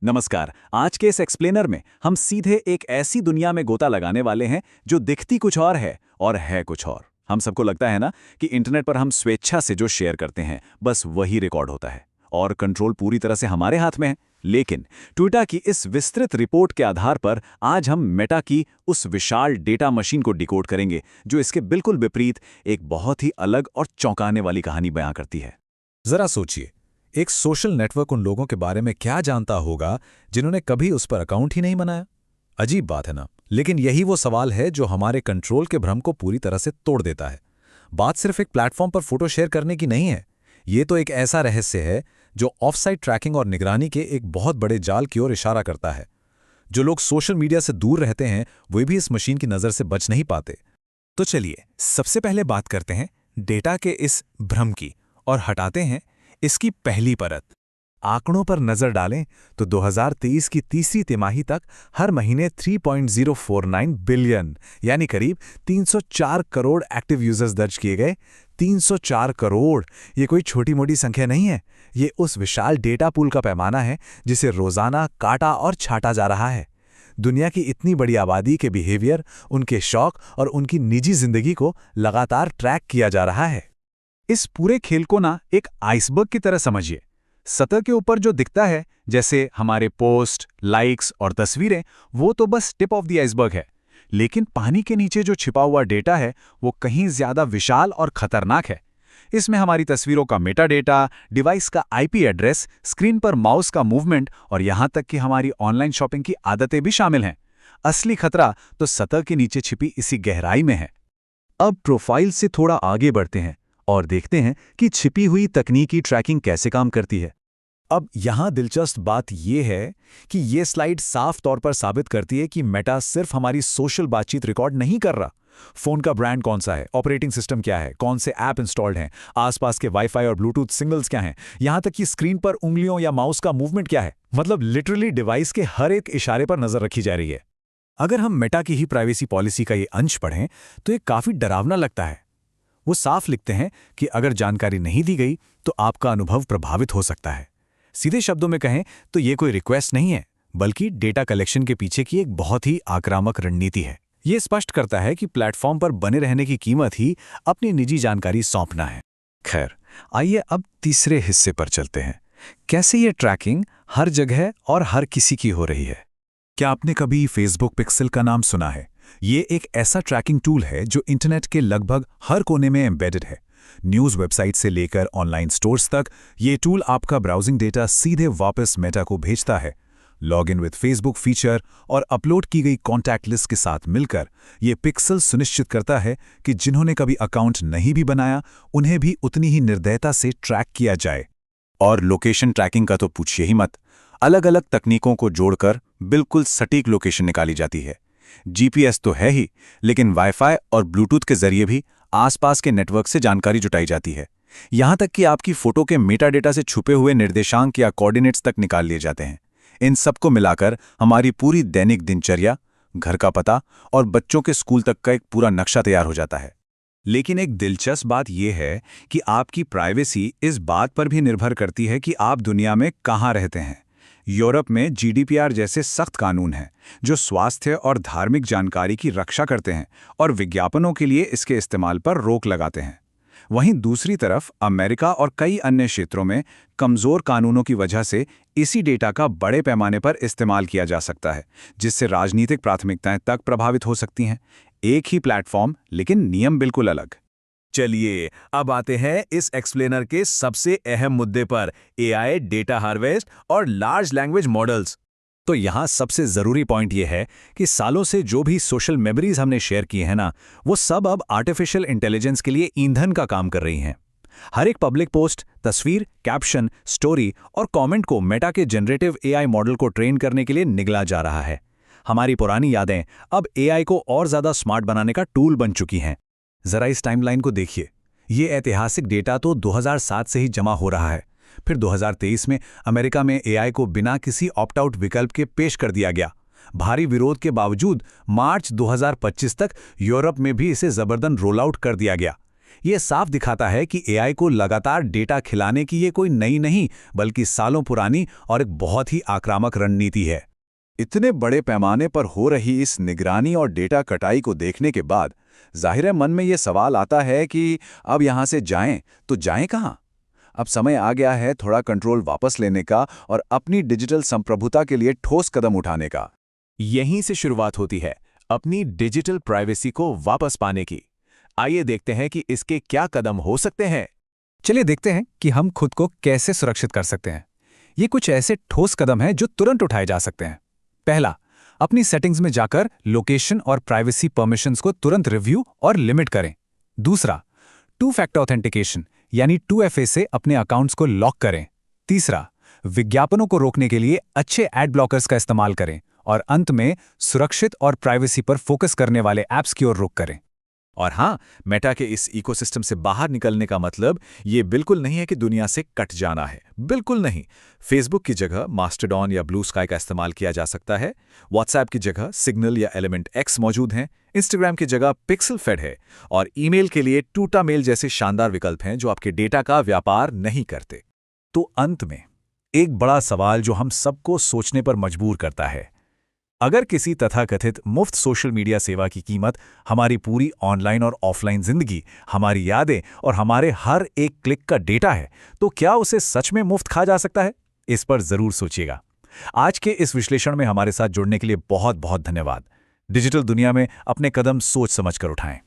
नमस्कार। आज के इस एक्सप्लेनर में हम सीधे एक ऐसी दुनिया में गोता लगाने वाले हैं जो दिखती कुछ और है कुछ और। हम सबको लगता है ना कि इंटरनेट पर हम स्वेच्छा से जो शेयर करते हैं बस वही रिकॉर्ड होता है और कंट्रोल पूरी तरह से हमारे हाथ में है। लेकिन ट्विटर की इस विस्तृत रिपोर्ट के आधार पर आज हम मेटा की उस विशाल डेटा मशीन को डिकोड करेंगे जो इसके बिल्कुल विपरीत एक बहुत ही अलग और चौंकाने वाली कहानी बयां करती है। जरा सोचिए, एक सोशल नेटवर्क उन लोगों के बारे में क्या जानता होगा जिन्होंने कभी उस पर अकाउंट ही नहीं बनाया। अजीब बात है ना, लेकिन यही वो सवाल है जो हमारे कंट्रोल के भ्रम को पूरी तरह से तोड़ देता है। बात सिर्फ एक प्लेटफॉर्म पर फोटो शेयर करने की नहीं है, ये तो एक ऐसा रहस्य है जो ऑफ-साइट ट्रैकिंग और निगरानी के एक बहुत बड़े जाल की ओर इशारा करता है। जो लोग सोशल मीडिया से दूर रहते हैं वे भी इस मशीन की नज़र से बच नहीं पाते। तो चलिए सबसे पहले बात करते हैं डेटा के इस भ्रम की और हटाते हैं इसकी पहली परत। आंकड़ों पर नजर डालें तो 2023 की तीसरी तिमाही तक हर महीने 3.049 बिलियन यानी करीब 304 करोड़ एक्टिव यूजर्स दर्ज किए गए। 304 करोड़, ये कोई छोटी मोटी संख्या नहीं है। ये उस विशाल डेटा पूल का पैमाना है जिसे रोजाना काटा और छाटा जा रहा है। दुनिया की इतनी बड़ी आबादी के बिहेवियर, उनके शौक और उनकी निजी जिंदगी को लगातार ट्रैक किया जा रहा है। इस पूरे खेल को ना एक आइसबर्ग की तरह समझिए। सतह के ऊपर जो दिखता है जैसे हमारे पोस्ट, लाइक्स और तस्वीरें, वो तो बस टिप ऑफ द आइसबर्ग है। लेकिन पानी के नीचे जो छिपा हुआ डेटा है वो कहीं ज्यादा विशाल और खतरनाक है। इसमें हमारी तस्वीरों का मेटा डेटा, डिवाइस का आईपी एड्रेस, स्क्रीन पर माउस का मूवमेंट और यहां तक कि हमारी ऑनलाइन शॉपिंग की आदतें भी शामिल हैं। असली खतरा तो सतह के नीचे छिपी इसी गहराई में है। अब प्रोफाइल से थोड़ा आगे बढ़ते हैं और देखते हैं कि छिपी हुई तकनीकी ट्रैकिंग कैसे काम करती है। अब यहां दिलचस्प बात यह है कि यह स्लाइड साफ तौर पर साबित करती है कि मेटा सिर्फ हमारी सोशल बातचीत रिकॉर्ड नहीं कर रहा। फोन का ब्रांड कौन सा है, ऑपरेटिंग सिस्टम क्या है, कौन से ऐप इंस्टॉल्ड हैं, आसपास के वाईफाई और ब्लूटूथ सिग्नल्स क्या हैं, यहां तक कि स्क्रीन पर उंगलियों या माउस का मूवमेंट क्या है। मतलब लिटरली डिवाइस के हर एक इशारे पर नजर रखी जा रही है। अगर हम मेटा की ही प्राइवेसी पॉलिसी का ये अंश पढ़ें तो ये काफी डरावना लगता है। वो साफ लिखते हैं कि अगर जानकारी नहीं दी गई तो आपका अनुभव प्रभावित हो सकता है। सीधे शब्दों में कहें तो ये कोई रिक्वेस्ट नहीं है, बल्कि डेटा कलेक्शन के पीछे की एक बहुत ही आक्रामक रणनीति है। ये स्पष्ट करता है कि प्लेटफॉर्म पर बने रहने की कीमत ही अपनी निजी जानकारी सौंपना है। खैर, आइए अब तीसरे हिस्से पर चलते हैं। कैसे ये ट्रैकिंग हर जगह और हर किसी की हो रही है। क्या आपने कभी फेसबुक पिक्सल का नाम सुना है? ये एक ऐसा ट्रैकिंग टूल है जो इंटरनेट के लगभग हर कोने में एम्बेडेड है। न्यूज़ वेबसाइट से लेकर ऑनलाइन स्टोर्स तक ये टूल आपका ब्राउजिंग डेटा सीधे वापस मेटा को भेजता है। Log in with Facebook feature और अपलोड की गई कॉन्टैक्ट लिस्ट के साथ मिलकर ये पिक्सल सुनिश्चित करता है कि जिन्होंने कभी अकाउंट नहीं भी बनाया उन्हें भी उतनी ही निर्दयता से ट्रैक किया जाए। और लोकेशन ट्रैकिंग का तो पूछिए ही मत। अलग अलग तकनीकों को जोड़कर बिल्कुल सटीक लोकेशन निकाली जाती है। जीपीएस तो है ही, लेकिन वाईफाई और ब्लूटूथ के जरिए भी आसपास के नेटवर्क से जानकारी जुटाई जाती है। यहां तक कि आपकी फोटो के मेटा डेटा से छुपे हुए निर्देशांक या कोऑर्डिनेट्स तक निकाल लिए जाते हैं। इन सबको मिलाकर हमारी पूरी दैनिक दिनचर्या, घर का पता और बच्चों के स्कूल तक का एक पूरा नक्शा तैयार हो जाता है। लेकिन एक दिलचस्प बात यह है कि आपकी प्राइवेसी इस बात पर भी निर्भर करती है कि आप दुनिया में कहां रहते हैं। यूरोप में जीडीपीआर जैसे सख्त कानून हैं जो स्वास्थ्य और धार्मिक जानकारी की रक्षा करते हैं और विज्ञापनों के लिए इसके इस्तेमाल पर रोक लगाते हैं। वहीं दूसरी तरफ अमेरिका और कई अन्य क्षेत्रों में कमज़ोर कानूनों की वजह से इसी डेटा का बड़े पैमाने पर इस्तेमाल किया जा सकता है, जिससे राजनीतिक प्राथमिकताएं तक प्रभावित हो सकती हैं। एक ही प्लेटफॉर्म, लेकिन नियम बिल्कुल अलग। चलिए अब आते हैं इस एक्सप्लेनर के सबसे अहम मुद्दे पर, एआई, डेटा हार्वेस्ट और लार्ज लैंग्वेज मॉडल्स। तो यहां सबसे जरूरी पॉइंट यह है कि सालों से जो भी सोशल मेमोरीज हमने शेयर की हैं ना, वो सब अब आर्टिफिशियल इंटेलिजेंस के लिए ईंधन का काम कर रही हैं। हर एक पब्लिक पोस्ट, तस्वीर, कैप्शन, स्टोरी और कमेंट को मेटा के जनरेटिव एआई मॉडल को ट्रेन करने के लिए निगला जा रहा है। हमारी पुरानी यादें अब एआई को और ज्यादा स्मार्ट बनाने का टूल बन चुकी हैं। जरा इस टाइमलाइन को देखिए। ये ऐतिहासिक डेटा तो 2007 से ही जमा हो रहा है। फिर 2023 में अमेरिका में एआई को बिना किसी ऑप्ट आउट विकल्प के पेश कर दिया गया। भारी विरोध के बावजूद मार्च 2025 तक यूरोप में भी इसे जबरदस्त रोल आउट कर दिया गया। ये साफ दिखाता है कि एआई को लगातार डेटा खिलाने की ये कोई नई नहीं बल्कि सालों पुरानी और एक बहुत ही आक्रामक रणनीति है। इतने बड़े पैमाने पर हो रही इस निगरानी और डेटा कटाई को देखने के बाद जाहिर है मन में ये सवाल आता है कि अब यहाँ से जाएं तो जाएं कहाँ? अब समय आ गया है थोड़ा कंट्रोल वापस लेने का और अपनी डिजिटल संप्रभुता के लिए ठोस कदम उठाने का। यहीं से शुरुआत होती है अपनी डिजिटल प्राइवेसी को वापस पाने की। आइए देखते हैं कि इसके क्या कदम हो सकते हैं। चलिए देखते हैं कि हम खुद को कैसे सुरक्षित कर सकते हैं। ये कुछ ऐसे ठोस कदम हैं जो तुरंत उठाए जा सकते हैं। पहला, अपनी सेटिंग्स में जाकर लोकेशन और प्राइवेसी परमिशंस को तुरंत रिव्यू और लिमिट करें। दूसरा, टू फैक्टर ऑथेंटिकेशन यानी 2FA से अपने अकाउंट्स को लॉक करें। तीसरा, विज्ञापनों को रोकने के लिए अच्छे एड ब्लॉकर्स का इस्तेमाल करें। और अंत में, सुरक्षित और प्राइवेसी पर फोकस करने वाले ऐप्स की ओर रुख करें। और हाँ, मेटा के इस इकोसिस्टम से बाहर निकलने का मतलब ये बिल्कुल नहीं है कि दुनिया से कट जाना है। बिल्कुल नहीं। फेसबुक की जगह मास्टरडॉन या ब्लू स्काई का इस्तेमाल किया जा सकता है। व्हाट्सएप की जगह सिग्नल या एलिमेंट एक्स मौजूद हैं। इंस्टाग्राम की जगह पिक्सल फेड है। और ईमेल के लिए टूटा मेल जैसे शानदार विकल्प हैं जो आपके डेटा का व्यापार नहीं करते। तो अंत में एक बड़ा सवाल जो हम सबको सोचने पर मजबूर करता है, अगर किसी तथाकथित मुफ्त सोशल मीडिया सेवा की कीमत हमारी पूरी ऑनलाइन और ऑफलाइन जिंदगी, हमारी यादें और हमारे हर एक क्लिक का डेटा है, तो क्या उसे सच में मुफ्त खा जा सकता है? इस पर जरूर सोचिएगा। आज के इस विश्लेषण में हमारे साथ जुड़ने के लिए बहुत बहुत धन्यवाद। डिजिटल दुनिया में अपने कदम सोच समझ कर उठाएं।